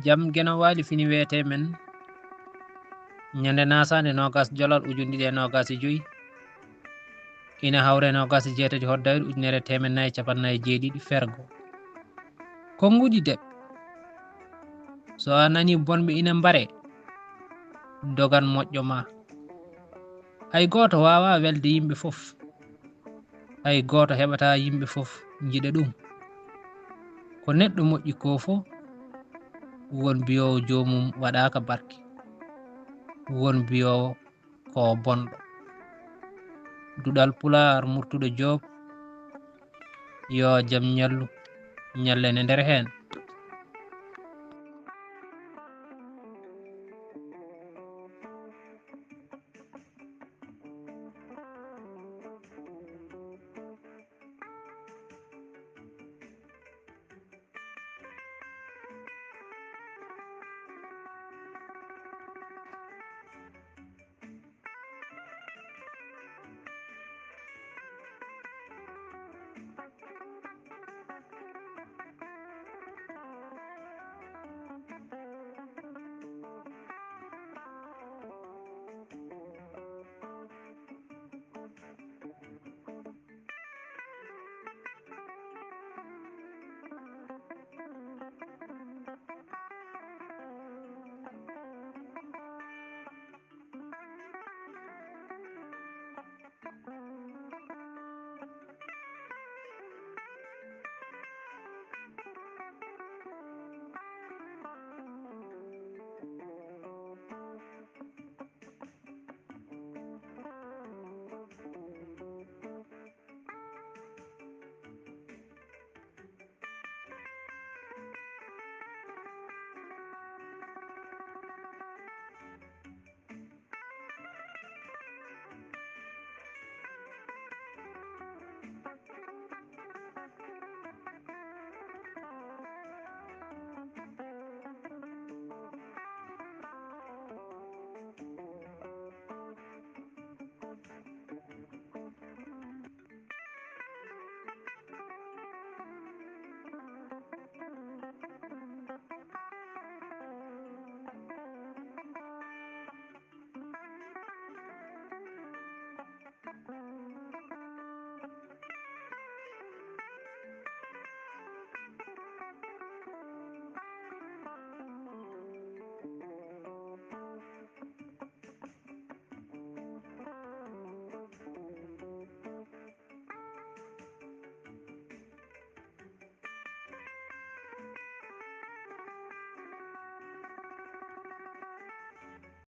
jam geno wali fini wete men nyande nasande nogas jolal ujundi e nogas e joyi ina hawre nogas e jeetati hoddayru ujunere temen nayi capannayi jeeɗiɗi fergo konguɗi deb so a nani bonɓe ina mbare dogan moƴƴo ma hay goto wawa welde yimɓe fof hay goto heɓata yimɓe fof jiiɗa ɗum ko neɗɗo moƴƴi ko fo won mbiyowo jomum waɗaka barke won mbiyowo ko bonɗo duɗal pular murtuɗo Joob yo jaam ñallu ñallene nder hen